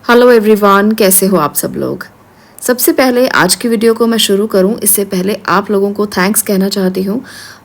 Hello everyone, कैसे हो आप सब लोग। सबसे पहले आज की वीडियो को मैं शुरू करूं इससे पहले आप लोगों को थैंक्स कहना चाहती हूं।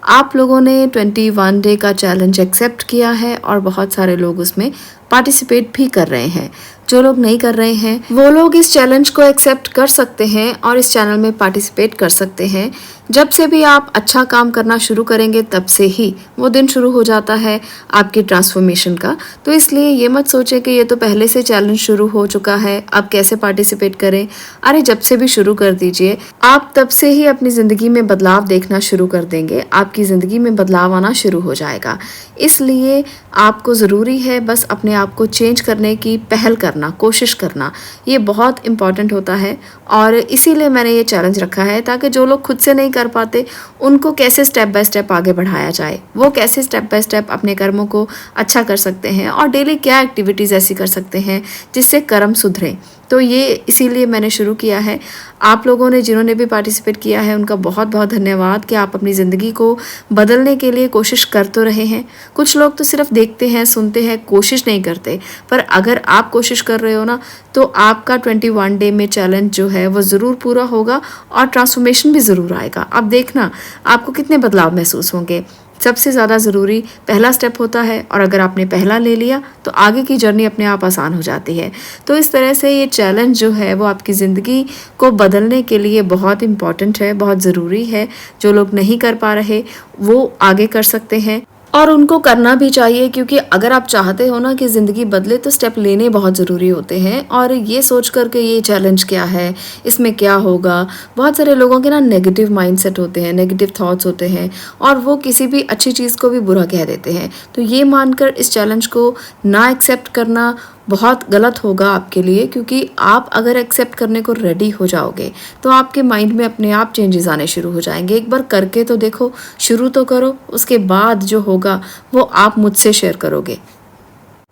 आप लोगों ने 21 डे का चैलेंज एक्सेप्ट किया है और बहुत सारे लोग उसमें पार्टिसिपेट भी कर रहे हैं। जो लोग नहीं कर रहे हैं वो लोग इस चैलेंज को एक्सेप्ट कर सकते हैं और इस चैनल में पार्टिसिपेट कर सकते हैं। जब से भी आप अच्छा काम करना शुरू करेंगे तब से ही वो दिन शुरू हो जाता है आपकी ट्रांसफॉर्मेशन का। तो इसलिए ये मत सोचें कि ये तो पहले से चैलेंज शुरू हो चुका है, अब कैसे पार्टिसिपेट करें। अरे जब से भी शुरू कर दीजिए, आप तब से ही अपनी ज़िंदगी में बदलाव देखना शुरू कर देंगे, आपकी ज़िंदगी में बदलाव आना शुरू हो जाएगा। इसलिए आपको ज़रूरी है बस अपने आप को चेंज करने की पहल करना, कोशिश करना, ये बहुत इम्पॉर्टेंट होता है। और इसीलिए मैंने ये चैलेंज रखा है ताकि जो लोग खुद से नहीं कर पाते उनको कैसे स्टेप बाय स्टेप आगे बढ़ाया जाए, वो कैसे स्टेप बाय स्टेप अपने कर्मों को अच्छा कर सकते हैं और डेली क्या एक्टिविटीज़ ऐसी कर सकते हैं जिससे कर्म सुधरें। तो ये इसीलिए मैंने शुरू किया है। आप लोगों ने जिन्होंने भी पार्टिसिपेट किया है उनका बहुत बहुत धन्यवाद कि आप अपनी ज़िंदगी को बदलने के लिए कोशिश कर तो रहे हैं। कुछ लोग तो सिर्फ देखते हैं, सुनते हैं, कोशिश नहीं करते। पर अगर आप कोशिश कर रहे हो ना तो आपका 21 डे में चैलेंज जो है वो ज़रूर पूरा होगा और ट्रांसफॉर्मेशन भी ज़रूर आएगा। अब देखना आपको कितने बदलाव महसूस होंगे। सबसे ज़्यादा ज़रूरी पहला स्टेप होता है और अगर आपने पहला ले लिया तो आगे की जर्नी अपने आप आसान हो जाती है। तो इस तरह से ये चैलेंज जो है वो आपकी ज़िंदगी को बदलने के लिए बहुत इम्पॉर्टेंट है, बहुत ज़रूरी है। जो लोग नहीं कर पा रहे वो आगे कर सकते हैं और उनको करना भी चाहिए, क्योंकि अगर आप चाहते हो ना कि ज़िंदगी बदले तो स्टेप लेने बहुत ज़रूरी होते हैं। और ये सोच कर के ये चैलेंज क्या है, इसमें क्या होगा, बहुत सारे लोगों के ना नेगेटिव माइंडसेट होते हैं, नेगेटिव थॉट्स होते हैं और वो किसी भी अच्छी चीज़ को भी बुरा कह देते हैं। तो ये मानकर इस चैलेंज को ना एक्सेप्ट करना बहुत गलत होगा आपके लिए, क्योंकि आप अगर एक्सेप्ट करने को रेडी हो जाओगे तो आपके माइंड में अपने आप चेंजेस आने शुरू हो जाएंगे। एक बार करके तो देखो, शुरू तो करो, उसके बाद जो होगा वो आप मुझसे शेयर करोगे।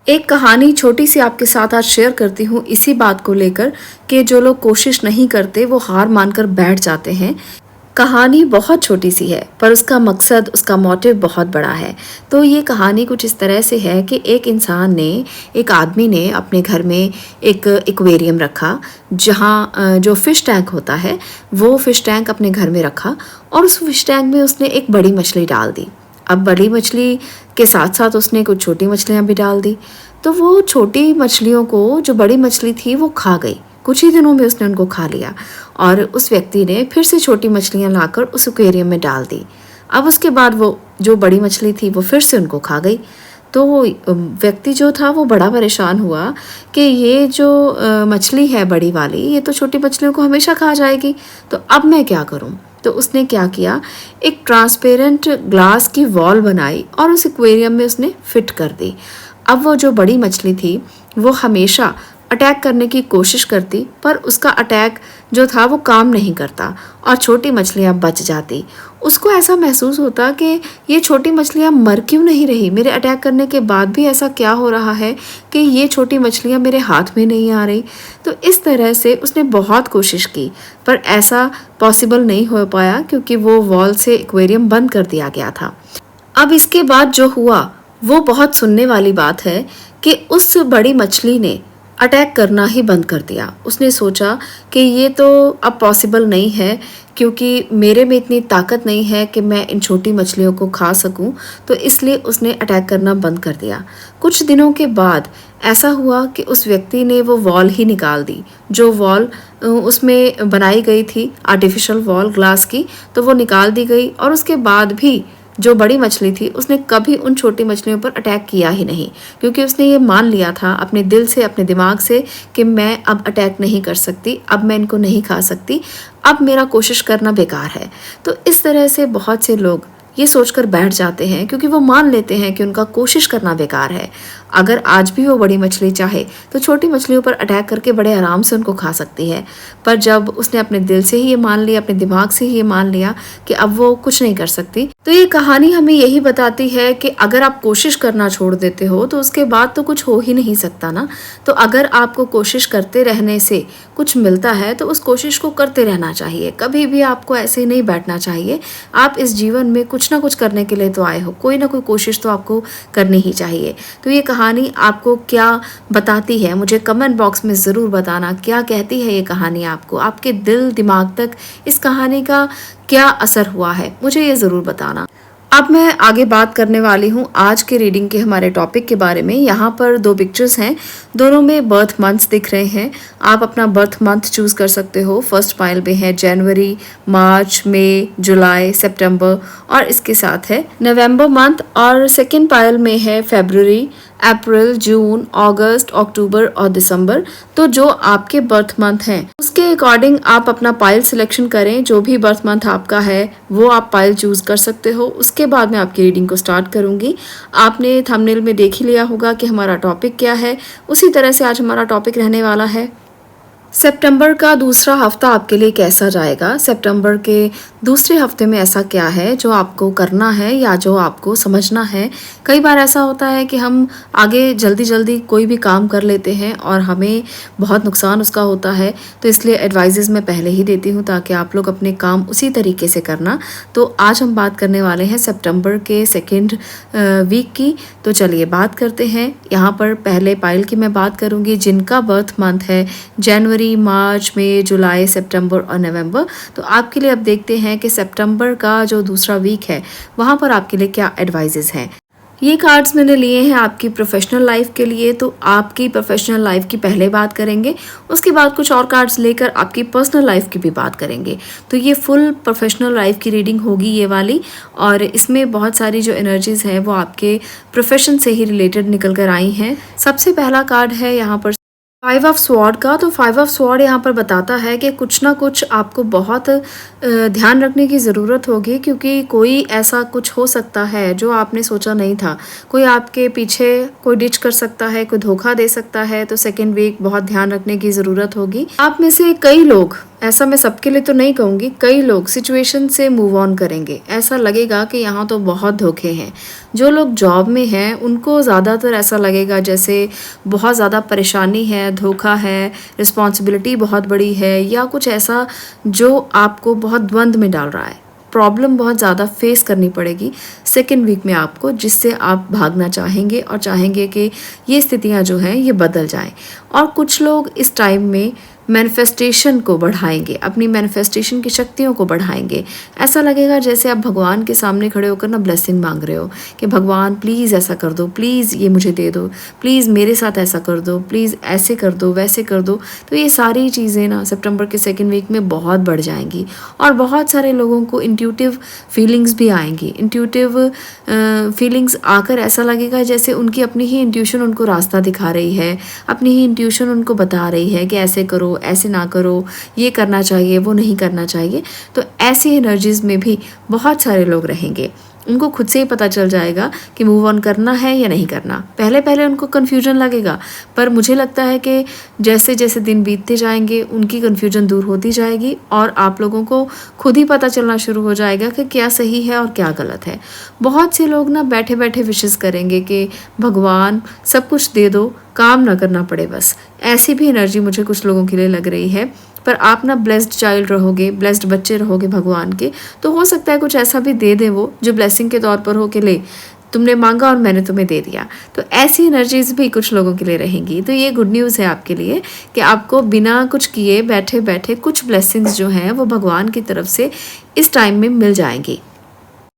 एक कहानी छोटी सी आपके साथ आज शेयर करती हूँ इसी बात को लेकर कि जो लोग कोशिश नहीं करते वो हार मानकर बैठ जाते हैं। कहानी बहुत छोटी सी है पर उसका मकसद, उसका मोटिव बहुत बड़ा है। तो ये कहानी कुछ इस तरह से है कि एक आदमी ने अपने घर में एक एक्वेरियम रखा, जहाँ जो फ़िश टैंक होता है वो फ़िश टैंक अपने घर में रखा और उस फ़िश टैंक में उसने एक बड़ी मछली डाल दी। अब बड़ी मछली के साथ साथ उसने कुछ छोटी मछलियाँ भी डाल दी। तो वो छोटी मछलियों को जो बड़ी मछली थी वो खा गई। कुछ ही दिनों में उसने उनको खा लिया और उस व्यक्ति ने फिर से छोटी मछलियां लाकर उस एक्वेरियम में डाल दी। अब उसके बाद वो जो बड़ी मछली थी वो फिर से उनको खा गई। तो वो व्यक्ति जो था वो बड़ा परेशान हुआ कि ये जो मछली है बड़ी वाली, ये तो छोटी मछलियों को हमेशा खा जाएगी, तो अब मैं क्या करूं। तो उसने क्या किया, एक ट्रांसपेरेंट ग्लास की वॉल बनाई और उस एक्वेरियम में उसने फिट कर दी। अब वो जो बड़ी मछली थी वो हमेशा अटैक करने की कोशिश करती पर उसका अटैक जो था वो काम नहीं करता और छोटी मछलियाँ बच जाती। उसको ऐसा महसूस होता कि ये छोटी मछलियाँ मर क्यों नहीं रही, मेरे अटैक करने के बाद भी ऐसा क्या हो रहा है कि ये छोटी मछलियाँ मेरे हाथ में नहीं आ रही। तो इस तरह से उसने बहुत कोशिश की पर ऐसा पॉसिबल नहीं हो पाया क्योंकि वो वॉल से एक्वेरियम बंद कर दिया गया था। अब इसके बाद जो हुआ वो बहुत सुनने वाली बात है कि उस बड़ी मछली ने अटैक करना ही बंद कर दिया। उसने सोचा कि ये तो अब पॉसिबल नहीं है, क्योंकि मेरे में इतनी ताकत नहीं है कि मैं इन छोटी मछलियों को खा सकूं, तो इसलिए उसने अटैक करना बंद कर दिया। कुछ दिनों के बाद ऐसा हुआ कि उस व्यक्ति ने वो वॉल ही निकाल दी, जो वॉल उसमें बनाई गई थी, आर्टिफिशियल वॉल ग्लास की, तो वो निकाल दी गई। और उसके बाद भी जो बड़ी मछली थी उसने कभी उन छोटी मछलियों पर अटैक किया ही नहीं, क्योंकि उसने ये मान लिया था अपने दिल से, अपने दिमाग से कि मैं अब अटैक नहीं कर सकती, अब मैं इनको नहीं खा सकती, अब मेरा कोशिश करना बेकार है। तो इस तरह से बहुत से लोग ये सोचकर बैठ जाते हैं क्योंकि वो मान लेते हैं कि उनका कोशिश करना बेकार है। अगर आज भी वो बड़ी मछली चाहे तो छोटी मछलियों पर अटैक करके बड़े आराम से उनको खा सकती है, पर जब उसने अपने दिल से ही ये मान लिया, अपने दिमाग से ही ये मान लिया कि अब वो कुछ नहीं कर सकती। तो ये कहानी हमें यही बताती है कि अगर आप कोशिश करना छोड़ देते हो तो उसके बाद तो कुछ हो ही नहीं सकता ना। तो अगर आपको कोशिश करते रहने से कुछ मिलता है तो उस कोशिश को करते रहना चाहिए, कभी भी आपको ऐसे ही नहीं बैठना चाहिए। आप इस जीवन में कुछ कुछ ना कुछ करने के लिए तो आए हो, कोई ना कोई कोशिश तो आपको करनी ही चाहिए। तो ये कहानी आपको क्या बताती है, मुझे कमेंट बॉक्स में ज़रूर बताना, क्या कहती है ये कहानी आपको, आपके दिल दिमाग तक इस कहानी का क्या असर हुआ है, मुझे ये ज़रूर बताना। अब मैं आगे बात करने वाली हूँ आज के रीडिंग के हमारे टॉपिक के बारे में। यहाँ पर 2 पिक्चर्स हैं, दोनों में बर्थ मंथ्स दिख रहे हैं। आप अपना बर्थ मंथ चूज़ कर सकते हो। फर्स्ट पाइल में है जनवरी, मार्च, मई, जुलाई, सितंबर और इसके साथ है नवंबर मंथ, और सेकेंड पाइल में है फरवरी, अप्रैल, जून, अगस्त, अक्टूबर और दिसंबर। तो जो आपके बर्थ मंथ हैं उसके अकॉर्डिंग आप अपना पाइल सिलेक्शन करें। जो भी बर्थ मंथ आपका है वो आप पाइल चूज कर सकते हो। उसके बाद मैं आपकी रीडिंग को स्टार्ट करूंगी। आपने थंबनेल में देख ही लिया होगा कि हमारा टॉपिक क्या है। उसी तरह से आज हमारा टॉपिक रहने वाला है सितंबर का दूसरा हफ्ता आपके लिए कैसा जाएगा। सितंबर के दूसरे हफ्ते में ऐसा क्या है जो आपको करना है या जो आपको समझना है। कई बार ऐसा होता है कि हम आगे जल्दी जल्दी कोई भी काम कर लेते हैं और हमें बहुत नुकसान उसका होता है, तो इसलिए एडवाइजेस मैं पहले ही देती हूँ ताकि आप लोग अपने काम उसी तरीके से करना। तो आज हम बात करने वाले हैं सितंबर के सेकेंड वीक की। तो चलिए बात करते हैं। यहाँ पर पहले पाइल की मैं बात करूँगी जिनका बर्थ मंथ है जनवरी, मार्च, मई, जुलाई, सितंबर और नवंबर। तो आपके लिए अब देखते हैं कि सितंबर का जो दूसरा वीक है वहाँ पर आपके लिए क्या एडवाइजेस हैं। ये कार्ड्स मैंने लिए हैं आपकी प्रोफेशनल लाइफ के लिए। तो आपकी प्रोफेशनल लाइफ की पहले बात करेंगे, उसके बाद कुछ और कार्ड्स लेकर आपकी पर्सनल लाइफ की भी बात करेंगे। तो ये फुल प्रोफेशनल लाइफ की रीडिंग होगी ये वाली, और इसमें बहुत सारी जो एनर्जीज हैं वो आपके प्रोफेशन से ही रिलेटेड निकल कर आई हैं। सबसे पहला कार्ड है यहाँ पर 5 ऑफ स्वॉर्ड का। तो 5 ऑफ स्वॉर्ड यहाँ पर बताता है कि कुछ ना कुछ आपको बहुत ध्यान रखने की ज़रूरत होगी, क्योंकि कोई ऐसा कुछ हो सकता है जो आपने सोचा नहीं था। कोई आपके पीछे कोई डिच कर सकता है, कोई धोखा दे सकता है। तो सेकेंड वीक बहुत ध्यान रखने की ज़रूरत होगी। आप में से कई लोग, ऐसा मैं सबके लिए तो नहीं कहूँगी, कई लोग सिचुएशन से मूव ऑन करेंगे। ऐसा लगेगा कि यहाँ तो बहुत धोखे हैं। जो लोग जॉब में हैं उनको ज़्यादातर ऐसा लगेगा जैसे बहुत ज़्यादा परेशानी है, धोखा है, रिस्पॉन्सिबिलिटी बहुत बड़ी है, या कुछ ऐसा जो आपको बहुत द्वंद्व में डाल रहा है। प्रॉब्लम बहुत ज़्यादा फेस करनी पड़ेगी सेकेंड वीक में आपको, जिससे आप भागना चाहेंगे और चाहेंगे कि ये स्थितियाँ जो हैं ये बदल जाएं। और कुछ लोग इस टाइम में मैनिफेस्टेशन को बढ़ाएंगे, अपनी मैनिफेस्टेशन की शक्तियों को बढ़ाएंगे। ऐसा लगेगा जैसे आप भगवान के सामने खड़े होकर ना ब्लेसिंग मांग रहे हो कि भगवान प्लीज़ ऐसा कर दो, प्लीज़ ये मुझे दे दो, प्लीज़ मेरे साथ ऐसा कर दो, प्लीज़ ऐसे कर दो, वैसे कर दो। तो ये सारी चीज़ें ना सितंबर के सेकेंड वीक में बहुत बढ़ जाएंगी, और बहुत सारे लोगों को इंट्यूटिव फीलिंग्स भी आएंगी। इंट्यूटिव फीलिंग्स आकर ऐसा लगेगा जैसे उनकी अपनी ही इंट्यूशन उनको रास्ता दिखा रही है, अपनी ही इंट्यूशन उनको बता रही है कि ऐसे करो, ऐसे ना करो, ये करना चाहिए, वो नहीं करना चाहिए। तो ऐसी एनर्जीज में भी बहुत सारे लोग रहेंगे। उनको खुद से ही पता चल जाएगा कि मूव ऑन करना है या नहीं करना। पहले पहले उनको कन्फ्यूजन लगेगा, पर मुझे लगता है कि जैसे जैसे दिन बीतते जाएंगे उनकी कन्फ्यूजन दूर होती जाएगी, और आप लोगों को खुद ही पता चलना शुरू हो जाएगा कि क्या सही है और क्या गलत है। बहुत से लोग ना बैठे बैठे विशेस करेंगे कि भगवान सब कुछ दे दो, काम ना करना पड़े बस। ऐसी भी एनर्जी मुझे कुछ लोगों के लिए लग रही है। पर आप ना ब्लेस्ड चाइल्ड रहोगे, ब्लेस्ड बच्चे रहोगे भगवान के, तो हो सकता है कुछ ऐसा भी दे दे वो जो ब्लेसिंग के तौर पर हो कि ले तुमने मांगा और मैंने तुम्हें दे दिया। तो ऐसी एनर्जीज भी कुछ लोगों के लिए रहेंगी। तो ये गुड न्यूज़ है आपके लिए कि आपको बिना कुछ किए बैठे बैठे कुछ ब्लेसिंग्स जो हैं वो भगवान की तरफ से इस टाइम में मिल जाएंगी।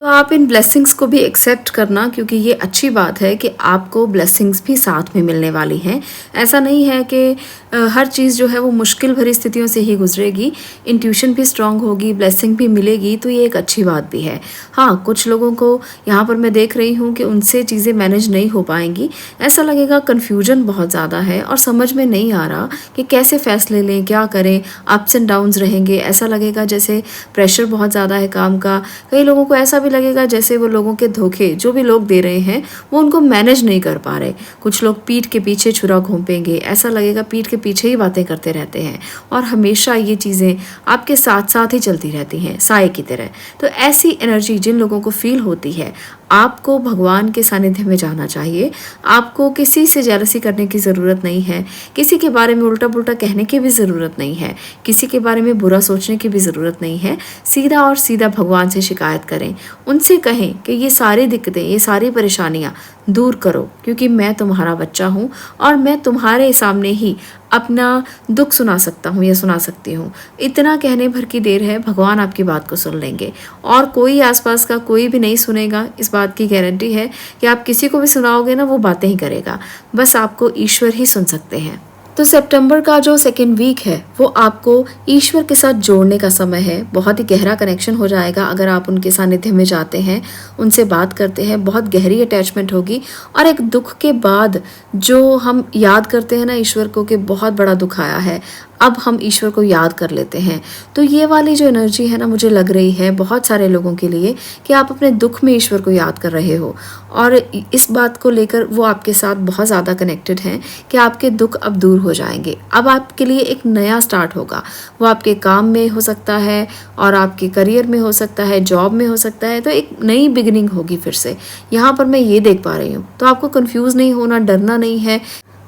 तो आप इन ब्लेसिंग्स को भी एक्सेप्ट करना, क्योंकि ये अच्छी बात है कि आपको ब्लेसिंग्स भी साथ में मिलने वाली हैं। ऐसा नहीं है कि हर चीज़ जो है वो मुश्किल भरी स्थितियों से ही गुजरेगी। इंट्यूशन भी स्ट्रांग होगी, ब्लेसिंग भी मिलेगी, तो ये एक अच्छी बात भी है। हाँ, कुछ लोगों को यहाँ पर मैं देख रही हूँ कि उनसे चीज़ें मैनेज नहीं हो पाएंगी। ऐसा लगेगा कन्फ्यूजन बहुत ज़्यादा है और समझ में नहीं आ रहा कि कैसे फ़ैसले लें, क्या करें। अप्स एंड डाउन्स रहेंगे। ऐसा लगेगा जैसे प्रेशर बहुत ज़्यादा है काम का। कई लोगों को ऐसा भी लगेगा जैसे वो लोगों के धोखे जो भी लोग दे रहे हैं वो उनको मैनेज नहीं कर पा रहे। कुछ लोग पीठ के पीछे छुरा घोंपेंगे। ऐसा लगेगा पीठ के पीछे ही बातें करते रहते हैं, और हमेशा ये चीज़ें आपके साथ साथ ही चलती रहती हैं साए की तरह। तो ऐसी एनर्जी जिन लोगों को फील होती है, आपको भगवान के सानिध्य में जाना चाहिए। आपको किसी से जेलसी करने की ज़रूरत नहीं है, किसी के बारे में उल्टा पुल्टा कहने की भी ज़रूरत नहीं है, किसी के बारे में बुरा सोचने की भी ज़रूरत नहीं है। सीधा और सीधा भगवान से शिकायत करें, उनसे कहें कि ये सारी दिक्कतें, ये सारी परेशानियाँ दूर करो, क्योंकि मैं तुम्हारा बच्चा हूँ और मैं तुम्हारे सामने ही अपना दुख सुना सकता हूँ या सुना सकती हूँ। इतना कहने भर की देर है, भगवान आपकी बात को सुन लेंगे और कोई आसपास का कोई भी नहीं सुनेगा। इस बात की गारंटी है कि आप किसी को भी सुनाओगे ना, वो बातें ही करेगा, बस आपको ईश्वर ही सुन सकते हैं। तो सितंबर का जो सेकेंड वीक है वो आपको ईश्वर के साथ जोड़ने का समय है। बहुत ही गहरा कनेक्शन हो जाएगा अगर आप उनके सानिध्य में जाते हैं, उनसे बात करते हैं, बहुत गहरी अटैचमेंट होगी। और एक दुख के बाद जो हम याद करते हैं ना ईश्वर को कि बहुत बड़ा दुख आया है, अब हम ईश्वर को याद कर लेते हैं। तो ये वाली जो एनर्जी है ना, मुझे लग रही है बहुत सारे लोगों के लिए कि आप अपने दुख में ईश्वर को याद कर रहे हो और इस बात को लेकर वो आपके साथ बहुत ज़्यादा कनेक्टेड हैं कि आपके दुख अब दूर हो जाएंगे। अब आपके लिए एक नया स्टार्ट होगा, वो आपके काम में हो सकता है और आपके करियर में हो सकता है, जॉब में हो सकता है। तो एक नई बिगिनिंग होगी फिर से, यहाँ पर मैं ये देख पा रही हूँ। तो आपको कंफ्यूज नहीं होना, डरना नहीं है,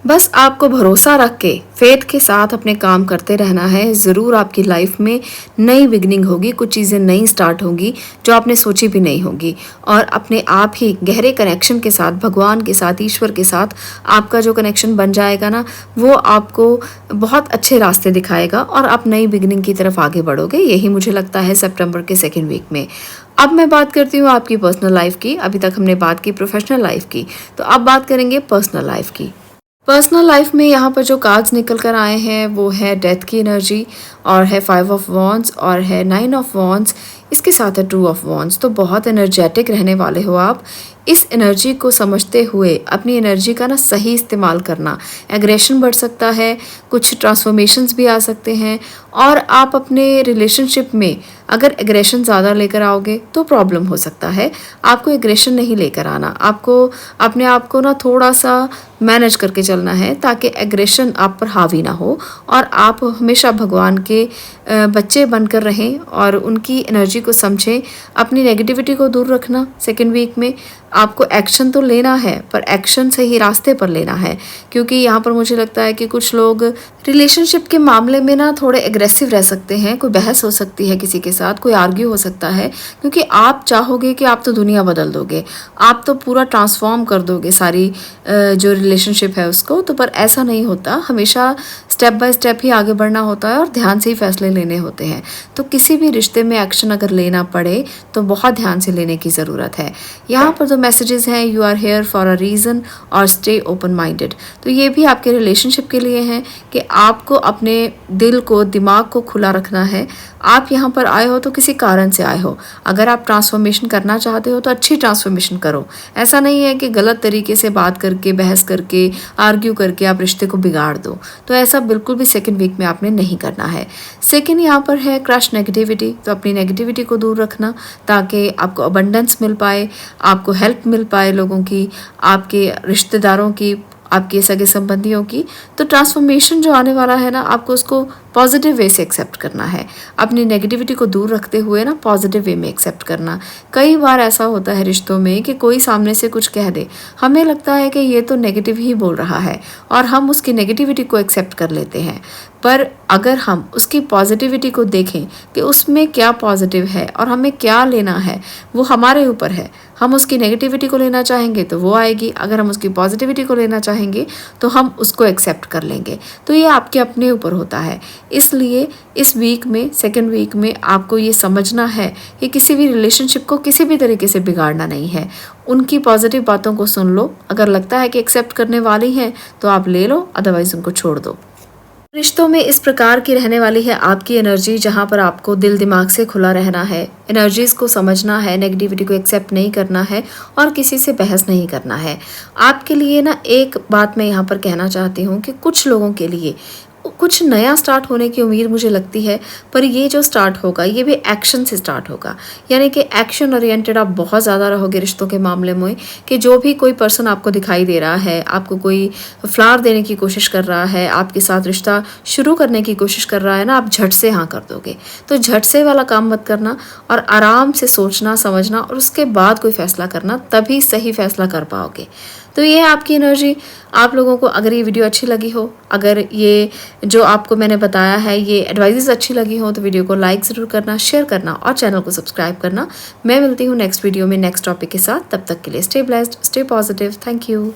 बस आपको भरोसा रख के फेथ के साथ अपने काम करते रहना है। ज़रूर आपकी लाइफ में नई बिगनिंग होगी, कुछ चीज़ें नई स्टार्ट होंगी जो आपने सोची भी नहीं होगी और अपने आप ही गहरे कनेक्शन के साथ, भगवान के साथ, ईश्वर के साथ आपका जो कनेक्शन बन जाएगा ना, वो आपको बहुत अच्छे रास्ते दिखाएगा और आप नई बिगनिंग की तरफ आगे बढ़ोगे। यही मुझे लगता है सितंबर के सेकेंड वीक में। अब मैं बात करती हूँ आपकी पर्सनल लाइफ की। अभी तक हमने बात की प्रोफेशनल लाइफ की, तो अब बात करेंगे पर्सनल लाइफ की। पर्सनल लाइफ में यहाँ पर जो कार्ड्स निकल कर आए हैं वो है डेथ की एनर्जी और है 5 ऑफ वॉन्ड्स और है 9 ऑफ वॉन्ड्स, इसके साथ है 2 ऑफ वॉन्ड्स। तो बहुत एनर्जेटिक रहने वाले हो आप। इस एनर्जी को समझते हुए अपनी एनर्जी का ना सही इस्तेमाल करना। एग्रेशन बढ़ सकता है, कुछ ट्रांसफॉर्मेशंस भी आ सकते हैं और आप अपने रिलेशनशिप में अगर एग्रेशन ज़्यादा लेकर आओगे तो प्रॉब्लम हो सकता है। आपको एग्रेशन नहीं लेकर आना, आपको अपने आप को ना थोड़ा सा मैनेज करके चलना है ताकि एग्रेशन आप पर हावी ना हो और आप हमेशा भगवान के बच्चे बनकर रहें और उनकी एनर्जी को समझें। अपनी नेगेटिविटी को दूर रखना। सेकेंड वीक में आपको एक्शन तो लेना है पर एक्शन सही रास्ते पर लेना है, क्योंकि यहाँ पर मुझे लगता है कि कुछ लोग रिलेशनशिप के मामले में ना थोड़े एग्रेसिव रह सकते हैं। कोई बहस हो सकती है किसी के साथ, कोई आर्ग्यू हो सकता है, क्योंकि आप चाहोगे कि आप तो दुनिया बदल दोगे, आप तो पूरा ट्रांसफॉर्म कर दोगे सारी जो रिलेशनशिप है उसको। तो पर ऐसा नहीं होता, हमेशा स्टेप बाय स्टेप ही आगे बढ़ना होता है और ध्यान से ही फैसले लेने होते हैं। तो किसी भी रिश्ते में एक्शन अगर लेना पड़े तो बहुत ध्यान से लेने की ज़रूरत है। यहाँ पर जो मैसेजेस हैं, you are here for a reason और स्टे ओपन माइंडेड, तो ये भी आपके रिलेशनशिप के लिए हैं कि आपको अपने दिल को, दिमाग को खुला रखना है। आप यहाँ पर आए हो तो किसी कारण से आए हो। अगर आप ट्रांसफॉर्मेशन करना चाहते हो तो अच्छी ट्रांसफॉर्मेशन करो। ऐसा नहीं है कि गलत तरीके से बात करके, बहस करके, आर्ग्यू करके आप रिश्ते को बिगाड़ दो। तो ऐसा बिल्कुल भी सेकेंड वीक में आपने नहीं करना है। सेकेंड यहाँ पर है क्रश नेगेटिविटी, तो अपनी नेगेटिविटी को दूर रखना ताकि आपको अबंडेंस मिल पाए, आपको हेल्प मिल पाए लोगों की, आपके रिश्तेदारों की, आपके सगे संबंधियों की। तो ट्रांसफॉर्मेशन जो आने वाला है ना, आपको उसको पॉजिटिव वे से एक्सेप्ट करना है। अपनी नेगेटिविटी को दूर रखते हुए ना पॉजिटिव वे में एक्सेप्ट करना। कई बार ऐसा होता है रिश्तों में कि कोई सामने से कुछ कह दे, हमें लगता है कि ये तो नेगेटिव ही बोल रहा है और हम उसकी नेगेटिविटी को एक्सेप्ट कर लेते हैं। पर अगर हम उसकी पॉजिटिविटी को देखें कि उसमें क्या पॉजिटिव है और हमें क्या लेना है, वो हमारे ऊपर है। हम उसकी नेगेटिविटी को लेना चाहेंगे तो वो आएगी, अगर हम उसकी पॉजिटिविटी को लेना चाहेंगे तो हम उसको एक्सेप्ट कर लेंगे। तो ये आपके अपने ऊपर होता है। इसलिए इस वीक में, सेकेंड वीक में, आपको ये समझना है कि किसी भी रिलेशनशिप को किसी भी तरीके से बिगाड़ना नहीं है। उनकी पॉजिटिव बातों को सुन लो, अगर लगता है कि एक्सेप्ट करने वाली हैं तो आप ले लो, अदरवाइज उनको छोड़ दो। रिश्तों में इस प्रकार की रहने वाली है आपकी एनर्जी, जहाँ पर आपको दिल दिमाग से खुला रहना है, एनर्जीज को समझना है, नेगेटिविटी को एक्सेप्ट नहीं करना है और किसी से बहस नहीं करना है। आपके लिए ना एक बात मैं यहाँ पर कहना चाहती हूँ कि कुछ लोगों के लिए कुछ नया स्टार्ट होने की उम्मीद मुझे लगती है, पर ये जो स्टार्ट होगा ये भी एक्शन से स्टार्ट होगा। यानी कि एक्शन ओरिएंटेड आप बहुत ज़्यादा रहोगे रिश्तों के मामले में, कि जो भी कोई पर्सन आपको दिखाई दे रहा है, आपको कोई फ्लावर देने की कोशिश कर रहा है, आपके साथ रिश्ता शुरू करने की कोशिश कर रहा है ना, आप झट से हाँ कर दोगे। तो झट से वाला काम मत करना और आराम से सोचना समझना और उसके बाद कोई फैसला करना, तभी सही फैसला कर पाओगे। तो ये है आपकी एनर्जी। आप लोगों को अगर ये वीडियो अच्छी लगी हो, अगर ये जो आपको मैंने बताया है ये एडवाइजेस अच्छी लगी हो, तो वीडियो को लाइक ज़रूर करना, शेयर करना और चैनल को सब्सक्राइब करना। मैं मिलती हूँ नेक्स्ट वीडियो में नेक्स्ट टॉपिक के साथ। तब तक के लिए stay blessed, stay positive. Thank you.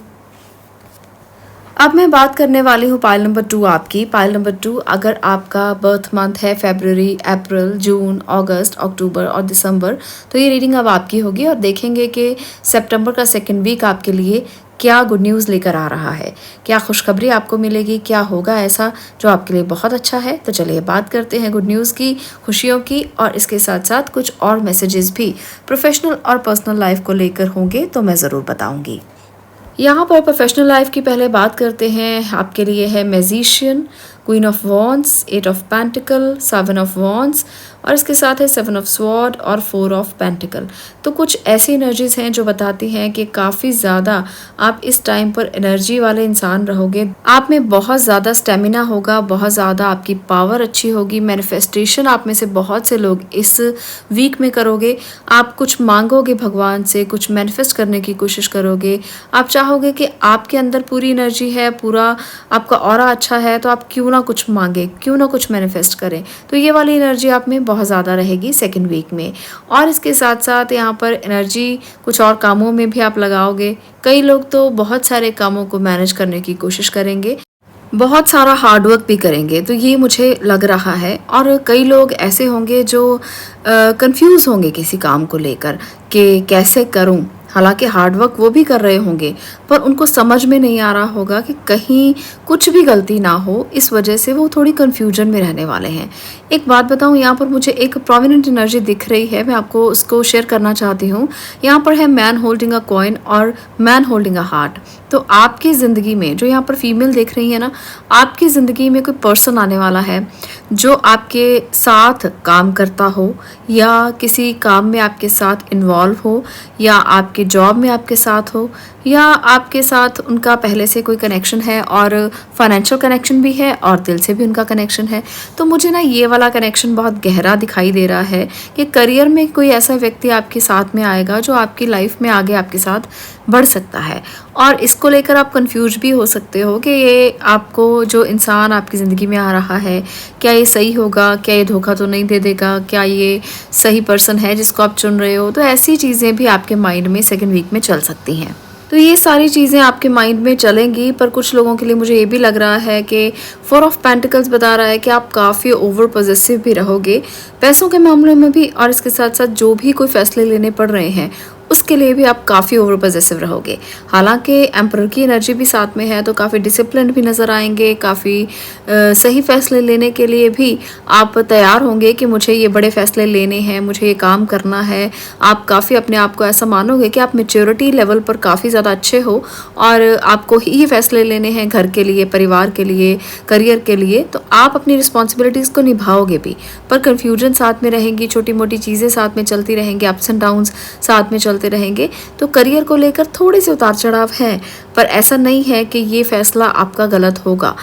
अब मैं बात करने वाली हूँ पाइल नंबर 2 आपकी। पाइल नंबर 2, अगर आपका बर्थ मंथ है फरवरी, अप्रैल, जून, अगस्त, अक्टूबर और दिसंबर, तो ये रीडिंग अब आपकी होगी और देखेंगे कि सितंबर का सेकंड वीक आपके लिए क्या गुड न्यूज़ लेकर आ रहा है, क्या खुशखबरी आपको मिलेगी, क्या होगा ऐसा जो आपके लिए बहुत अच्छा है। तो चलिए बात करते हैं गुड न्यूज़ की, खुशियों की, और इसके साथ साथ कुछ और मैसेजेस भी प्रोफेशनल और पर्सनल लाइफ को लेकर होंगे तो मैं ज़रूर बताऊँगी। यहाँ पर प्रोफेशनल लाइफ की पहले बात करते हैं। आपके लिए है magician, queen of wands, 8 of pentacle, 7 of wands और इसके साथ है 7 ऑफ स्वॉर्ड और 4 ऑफ पेंटिकल। तो कुछ ऐसी एनर्जीज हैं जो बताती हैं कि काफ़ी ज़्यादा आप इस टाइम पर एनर्जी वाले इंसान रहोगे। आप में बहुत ज़्यादा स्टेमिना होगा, बहुत ज़्यादा आपकी पावर अच्छी होगी। मैनिफेस्टेशन आप में से बहुत से लोग इस वीक में करोगे। आप कुछ मांगोगे भगवान से, कुछ मैनिफेस्ट करने की कोशिश करोगे। आप चाहोगे कि आपके अंदर पूरी एनर्जी है, पूरा आपका ऑरा अच्छा है, तो आप क्यों ना कुछ मांगे, क्यों ना कुछ मैनिफेस्ट करें। तो ये वाली एनर्जी आप में बहुत ज़्यादा रहेगी सेकंड वीक में। और इसके साथ साथ यहाँ पर एनर्जी कुछ और कामों में भी आप लगाओगे। कई लोग तो बहुत सारे कामों को मैनेज करने की कोशिश करेंगे, बहुत सारा हार्डवर्क भी करेंगे, तो ये मुझे लग रहा है। और कई लोग ऐसे होंगे जो कंफ्यूज होंगे किसी काम को लेकर कि कैसे करूं। हालांकि हार्डवर्क वो भी कर रहे होंगे, पर उनको समझ में नहीं आ रहा होगा कि कहीं कुछ भी गलती ना हो, इस वजह से वो थोड़ी कन्फ्यूजन में रहने वाले हैं। एक बात बताऊं, यहाँ पर मुझे एक प्रोमिनेंट एनर्जी दिख रही है, मैं आपको उसको शेयर करना चाहती हूँ। यहाँ पर है मैन होल्डिंग अ कॉइन और मैन होल्डिंग अ हार्ट। तो आपकी ज़िंदगी में जो यहाँ पर फीमेल देख रही है ना, आपकी ज़िंदगी में कोई पर्सन आने वाला है जो आपके साथ काम करता हो या किसी काम में आपके साथ इन्वॉल्व हो या आपके जॉब में आपके साथ हो या आपके साथ उनका पहले से कोई कनेक्शन है और फाइनेंशियल कनेक्शन भी है और दिल से भी उनका कनेक्शन है। तो मुझे ना ये वाला कनेक्शन बहुत गहरा दिखाई दे रहा है कि करियर में कोई ऐसा व्यक्ति आपके साथ में आएगा जो आपकी लाइफ में आगे आपके साथ बढ़ सकता है। और इसको लेकर आप कंफ्यूज भी हो सकते हो कि ये आपको जो इंसान आपकी ज़िंदगी में आ रहा है, क्या ये सही होगा, क्या ये धोखा तो नहीं दे देगा, क्या ये सही पर्सन है जिसको आप चुन रहे हो। तो ऐसी चीज़ें भी आपके माइंड में सेकेंड वीक में चल सकती हैं। तो ये सारी चीज़ें आपके माइंड में चलेंगी, पर कुछ लोगों के लिए मुझे ये भी लग रहा है कि 4 ऑफ पेंटिकल्स बता रहा है कि आप काफ़ी ओवर पॉजेसिव भी रहोगे पैसों के मामलों में भी, और इसके साथ साथ जो भी कोई फैसले लेने पड़ रहे हैं उसके लिए भी आप काफ़ी ओवर पॉजेसिव रहोगे। हालांकि एम्परर की एनर्जी भी साथ में है, तो काफ़ी डिसिप्लिन भी नज़र आएंगे, काफ़ी सही फैसले लेने के लिए भी आप तैयार होंगे कि मुझे ये बड़े फैसले लेने हैं, मुझे ये काम करना है। आप काफ़ी अपने आप को ऐसा मानोगे कि आप मेच्योरिटी लेवल पर काफ़ी ज़्यादा अच्छे हो और आपको ही फैसले लेने हैं घर के लिए, परिवार के लिए, करियर के लिए। तो आप अपनी रिस्पॉन्सिबिलिटीज़ को निभाओगे भी, पर कन्फ्यूजन साथ में रहेंगी, छोटी मोटी चीज़ें साथ में चलती रहेंगी, अप्स एंड डाउन्स साथ में चलते रहेंगे। तो करियर को लेकर थोड़े से उतार चढ़ाव हैं, पर ऐसा नहीं है कि ये फैसला आपका गलत होगा।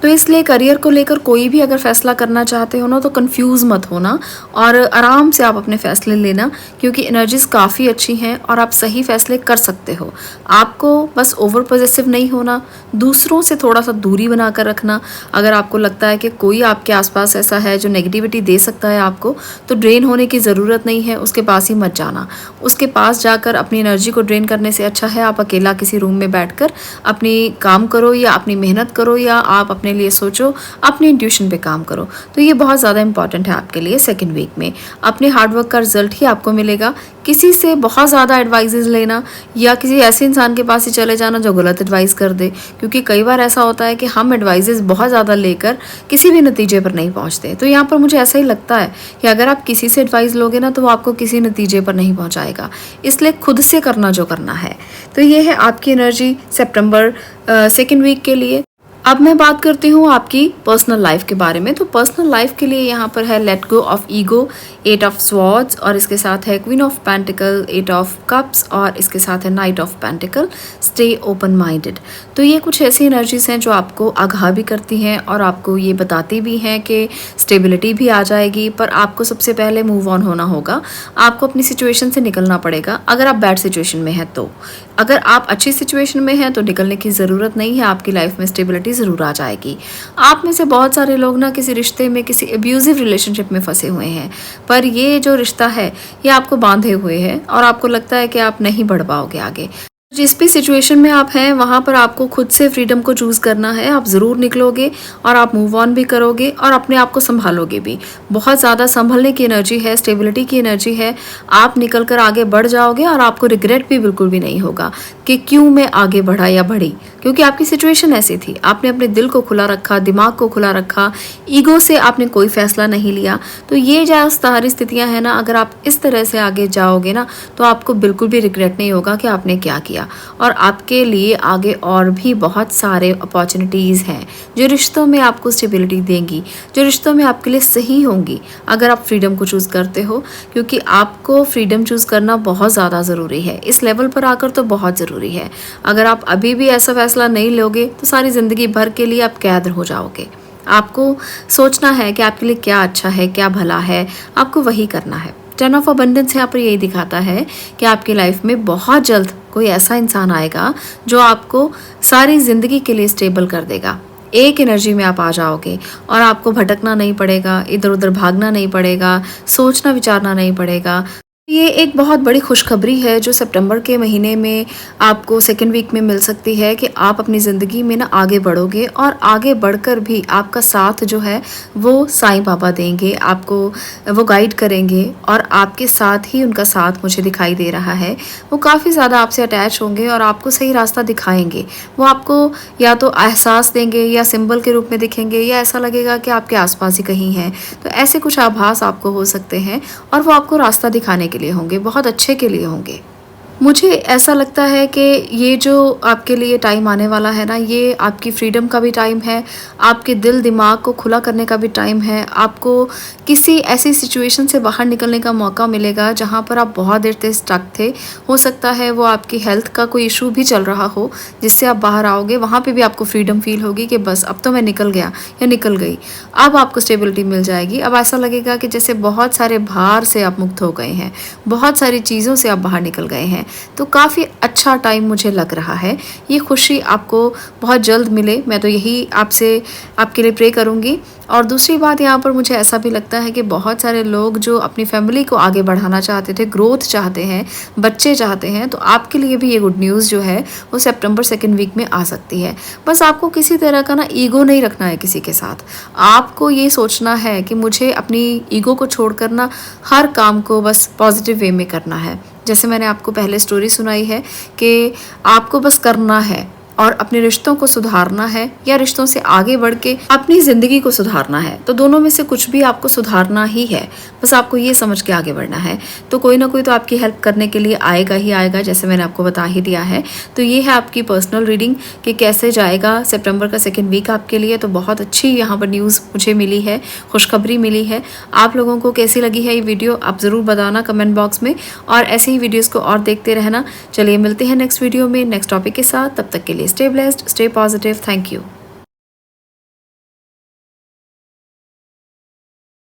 तो इसलिए करियर को लेकर कोई भी अगर फैसला करना चाहते हो ना, तो कंफ्यूज मत होना और आराम से आप अपने फैसले लेना, क्योंकि एनर्जीज काफ़ी अच्छी हैं और आप सही फैसले कर सकते हो। आपको बस ओवर पॉजेसिव नहीं होना, दूसरों से थोड़ा सा दूरी बनाकर रखना। अगर आपको लगता है कि कोई आपके आसपास ऐसा है जो नेगेटिविटी दे सकता है आपको, तो ड्रेन होने की ज़रूरत नहीं है, उसके पास ही मत जाना। उसके पास जाकर अपनी एनर्जी को ड्रेन करने से अच्छा है आप अकेला किसी रूम में बैठकर अपनी काम करो या अपनी मेहनत करो या आप अपने लिए सोचो, अपनी इंट्यूशन पे काम करो। तो ये बहुत ज़्यादा इंपॉर्टेंट है आपके लिए सेकंड वीक में। अपने हार्डवर्क का रिजल्ट ही आपको मिलेगा। किसी से बहुत ज़्यादा एडवाइजेज लेना या किसी ऐसे इंसान के पास ही चले जाना जो गलत एडवाइस कर दे, क्योंकि कई बार ऐसा होता है कि हम एडवाइजेज बहुत ज़्यादा लेकर किसी भी नतीजे पर नहीं पहुँचते। तो यहाँ पर मुझे ऐसा ही लगता है कि अगर आप किसी से एडवाइस लोगे ना, तो वो आपको किसी नतीजे पर नहीं पहुँचाएगा। इसलिए खुद से करना जो करना है। तो ये है आपकी एनर्जी सितंबर सेकेंड वीक के लिए। अब मैं बात करती हूँ आपकी पर्सनल लाइफ के बारे में। तो पर्सनल लाइफ के लिए यहाँ पर है let go of ego, 8 of swords, और इसके साथ है queen of pentacle, 8 of cups, और इसके साथ है night of pentacle, stay open minded. तो ये कुछ ऐसी एनर्जीज हैं जो आपको आगाह भी करती हैं और आपको ये बताती भी हैं कि स्टेबिलिटी भी आ जाएगी, पर आपको सबसे पहले मूव ऑन होना होगा। आपको अपनी सिचुएशन से निकलना पड़ेगा अगर आप बैड सिचुएशन में हैं तो। अगर आप अच्छी सिचुएशन में हैं तो निकलने की ज़रूरत नहीं है, आपकी लाइफ में स्टेबिलिटी ज़रूर आ जाएगी। आप में से बहुत सारे लोग ना किसी रिश्ते में, किसी अब्यूजिव रिलेशनशिप में फंसे हुए हैं, पर ये जो रिश्ता है ये आपको बांधे हुए है और आपको लगता है कि आप नहीं बढ़ पाओगे आगे। जिस भी सिचुएशन में आप हैं वहाँ पर आपको खुद से फ्रीडम को चूज़ करना है। आप ज़रूर निकलोगे और आप मूव ऑन भी करोगे और अपने आप को संभालोगे भी। बहुत ज़्यादा संभलने की एनर्जी है, स्टेबिलिटी की एनर्जी है। आप निकल कर आगे बढ़ जाओगे और आपको रिग्रेट भी बिल्कुल भी नहीं होगा कि क्यों मैं आगे बढ़ा या बढ़ी, क्योंकि आपकी सिचुएशन ऐसी थी। आपने अपने दिल को खुला रखा, दिमाग को खुला रखा, ईगो से आपने कोई फैसला नहीं लिया। तो ये जो सारी स्थितियाँ हैं ना, अगर आप इस तरह से आगे जाओगे ना तो आपको बिल्कुल भी रिग्रेट नहीं होगा कि आपने क्या किया। और आपके लिए आगे और भी बहुत सारे अपॉर्चुनिटीज़ हैं जो रिश्तों में आपको स्टेबिलिटी देंगी, जो रिश्तों में आपके लिए सही होंगी अगर आप फ्रीडम को चूज़ करते हो, क्योंकि आपको फ्रीडम चूज़ करना बहुत ज़्यादा ज़रूरी है। इस लेवल पर आकर तो बहुत ज़रूरी है। अगर आप अभी भी ऐसा फैसला नहीं लोगे तो सारी ज़िंदगी भर के लिए आप कैद हो जाओगे। आपको सोचना है कि आपके लिए क्या अच्छा है, क्या भला है, आपको वही करना है। 10 ऑफ अबंडेंस यहाँ पर यही दिखाता है कि आपकी लाइफ में बहुत जल्द कोई ऐसा इंसान आएगा जो आपको सारी ज़िंदगी के लिए स्टेबल कर देगा। एक एनर्जी में आप आ जाओगे और आपको भटकना नहीं पड़ेगा, इधर उधर भागना नहीं पड़ेगा, सोचना विचारना नहीं पड़ेगा। ये एक बहुत बड़ी खुशखबरी है जो सितंबर के महीने में आपको सेकेंड वीक में मिल सकती है कि आप अपनी ज़िंदगी में ना आगे बढ़ोगे और आगे बढ़कर भी आपका साथ जो है वो साईं बाबा देंगे, आपको वो गाइड करेंगे और आपके साथ ही उनका साथ मुझे दिखाई दे रहा है। वो काफ़ी ज़्यादा आपसे अटैच होंगे और आपको सही रास्ता दिखाएंगे। वो आपको या तो एहसास देंगे या सिंबल के रूप में दिखेंगे या ऐसा लगेगा कि आपके आसपास ही कहीं हैं। तो ऐसे कुछ आभास आपको हो सकते हैं और वो आपको रास्ता दिखाने के लिए होंगे, बहुत अच्छे के लिए होंगे। मुझे ऐसा लगता है कि ये जो आपके लिए टाइम आने वाला है ना, ये आपकी फ्रीडम का भी टाइम है, आपके दिल दिमाग को खुला करने का भी टाइम है। आपको किसी ऐसी सिचुएशन से बाहर निकलने का मौका मिलेगा जहाँ पर आप बहुत देर से स्टक थे। हो सकता है वो आपकी हेल्थ का कोई इशू भी चल रहा हो जिससे आप बाहर आओगे, वहाँ पे भी आपको फ्रीडम फील होगी कि बस अब तो मैं निकल गया या निकल गई। अब आपको स्टेबिलिटी मिल जाएगी। अब ऐसा लगेगा कि जैसे बहुत सारे भार से आप मुक्त हो गए हैं, बहुत सारी चीज़ों से आप बाहर निकल गए हैं। तो काफ़ी अच्छा टाइम मुझे लग रहा है। ये खुशी आपको बहुत जल्द मिले, मैं तो यही आपसे आपके लिए प्रे करूँगी। और दूसरी बात यहाँ पर मुझे ऐसा भी लगता है कि बहुत सारे लोग जो अपनी फैमिली को आगे बढ़ाना चाहते थे, ग्रोथ चाहते हैं, बच्चे चाहते हैं, तो आपके लिए भी ये गुड न्यूज़ जो है वो सितंबर सेकेंड वीक में आ सकती है। बस आपको किसी तरह का ना ईगो नहीं रखना है किसी के साथ। आपको ये सोचना है कि मुझे अपनी ईगो को छोड़कर ना हर काम को बस पॉजिटिव वे में करना है। जैसे मैंने आपको पहले स्टोरी सुनाई है कि आपको बस करना है और अपने रिश्तों को सुधारना है या रिश्तों से आगे बढ़ के अपनी ज़िंदगी को सुधारना है। तो दोनों में से कुछ भी आपको सुधारना ही है, बस आपको ये समझ के आगे बढ़ना है। तो कोई ना कोई तो आपकी हेल्प करने के लिए आएगा ही आएगा, जैसे मैंने आपको बता ही दिया है। तो ये है आपकी पर्सनल रीडिंग कि कैसे जाएगा सितंबर का सेकेंड वीक आपके लिए। तो बहुत अच्छी यहाँ पर न्यूज़ मुझे मिली है, खुशखबरी मिली है। आप लोगों को कैसी लगी है ये वीडियो आप ज़रूर बताना कमेंट बॉक्स में, और ऐसे ही वीडियोज़ को और देखते रहना। चलिए मिलते हैं नेक्स्ट वीडियो में नेक्स्ट टॉपिक के साथ। तब तक के लिए stay blessed, stay positive. Thank you.